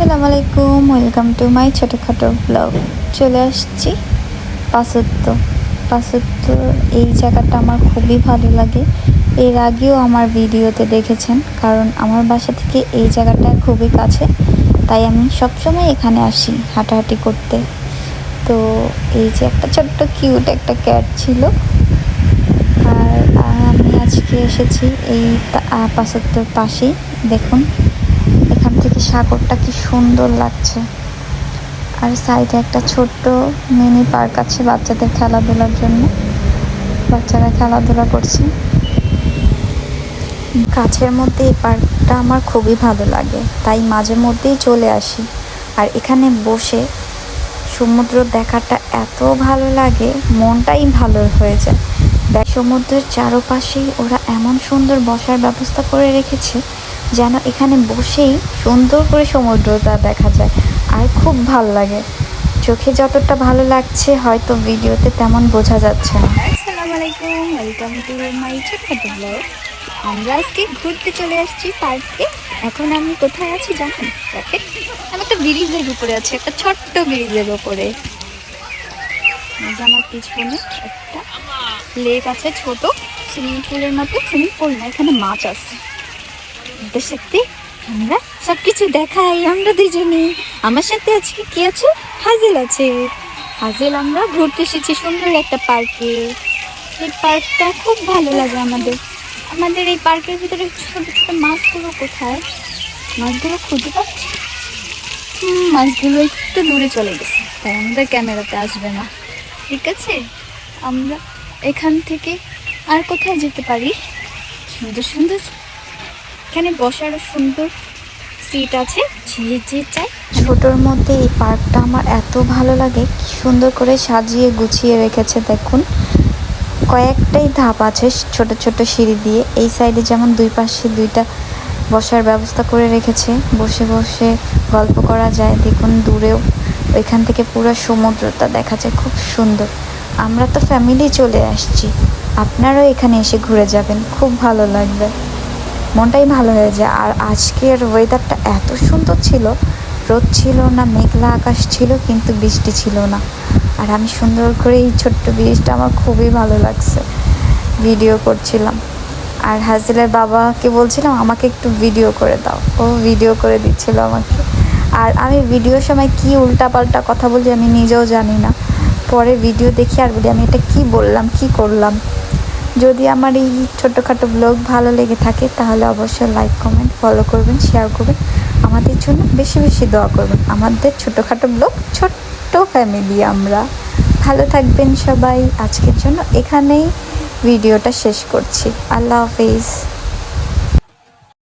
আসসালামু আলাইকুম, welcome to my ছোটোখাটো ব্লগ। চলে আসছি পাঁচত্ব। এই জায়গাটা আমার খুবই ভালো লাগে। এর আগেও আমার ভিডিওতে দেখেছেন, কারণ আমার বাসা থেকে এই জায়গাটা খুবই কাছে, তাই আমি সবসময় এখানে আসি হাঁটাহাঁটি করতে। তো এই যে একটা ছোট্ট কিউট একটা ক্যাট ছিল, আর আমি আজকে এসেছি এই পাঁচত্বর পাশেই। দেখুন এখান থেকে সাগরটা কি সুন্দর লাগছে। আর সাইডে একটা ছোট্ট মিনি পার্ক আছে বাচ্চাদের খেলাধুলার জন্য। বাচ্চারা খেলাধুলা করছে। কাছের মধ্যে এই পার্কটা আমার খুবই ভালো লাগে, তাই মাঝে মধ্যেই চলে আসি। আর এখানে বসে সমুদ্র দেখাটা এত ভালো লাগে, মনটাই ভালো হয়ে যায়। সমুদ্রের চারপাশেই ওরা এমন সুন্দর বসার ব্যবস্থা করে রেখেছে, যেন এখানে বসেই সুন্দর করে সমুদ্রটা দেখা যায়। আর খুব ভালো লাগে, চোখে যতটা ভালো লাগছে হয়তো ভিডিওতে তেমন বোঝা যাচ্ছে না। আসসালামু আলাইকুম, ওয়েলকাম টু মাই ছোটখাটো ব্লগ। আমরা আজকে ঘুরতে চলে আসছি পার্কে। এখন আমি কোথায় আছি জানেন? দেখেন, আমি একটা ব্রিজের উপরে আছি, একটা ছোট্ট ব্রিজের উপরে। আমার পিছনে একটা লেক আছে, ছোট সুইমিং পুলের মতো। সুইমিং পুল না, এখানে মাছ আছে। সত্যি আমরা সবকিছু দেখাই। আমরা দুজনে, আমার সাথে আজকে কি আছে, হাজেল আছে। হাজেল আমরা ঘুরতে এসেছি সুন্দর একটা পার্কে। এই পার্কটা খুব ভালো লাগে আমাদের। এই পার্কের ভিতরে ছোট ছোট মাছগুলো কোথায়? মাছগুলো খুঁজে পাচ্ছি। মাছগুলো একটু দূরে চলে গেছে, তাই আমাদের ক্যামেরাতে আসবে না। ঠিক আছে, আমরা এখান থেকে আর কোথায় যেতে পারি? সুন্দর সুন্দর এখানে বসারও সুন্দর সিট আছে, যে চাই। ছোটোর মধ্যে এই পার্কটা আমার এত ভালো লাগে, কি সুন্দর করে সাজিয়ে গুছিয়ে রেখেছে দেখুন। কয়েকটাই ধাপ আছে ছোট ছোট সিঁড়ি দিয়ে। এই সাইডে যেমন দুই পাশে দুইটা বসার ব্যবস্থা করে রেখেছে, বসে বসে গল্প করা যায়। দেখুন দূরেও ওইখান থেকে পুরো সমুদ্রটা দেখা যায়, খুব সুন্দর। আমরা তো ফ্যামিলি চলে আসছি, আপনারাও এখানে এসে ঘুরে যাবেন, খুব ভালো লাগবে, মনটাই ভালো হয়ে যায়। আর আজকের ওয়েদারটা এত সুন্দর ছিল, রোদ ছিল না, মেঘলা আকাশ ছিল, কিন্তু বৃষ্টি ছিল না। আর আমি সুন্দর করে এই ছোট্ট ব্রিজটা আমার খুবই ভালো লাগছে, ভিডিও করছিলাম। আর হাজেলের বাবাকে বলছিলাম আমাকে একটু ভিডিও করে দাও, ও ভিডিও করে দিচ্ছিল আমাকে। আর আমি ভিডিওর সময় কি উল্টাপাল্টা কথা বলি আমি নিজেও জানি না, পরে ভিডিও দেখি আর বলি আমি এটা কি বললাম, কি করলাম। যদি আমার এই ছোটোখাটো ব্লগ ভালো লেগে থাকে তাহলে অবশ্যই লাইক, কমেন্ট, ফলো করবেন, শেয়ার করবেন। আমাদের জন্য বেশি বেশি দোয়া করবেন। আমাদের ছোটোখাটো ব্লগ, ছোট্ট ফ্যামিলি আমরা। ভালো থাকবেন সবাই। আজকের জন্য এখানেই ভিডিওটা শেষ করছি। আল্লাহ হাফেজ।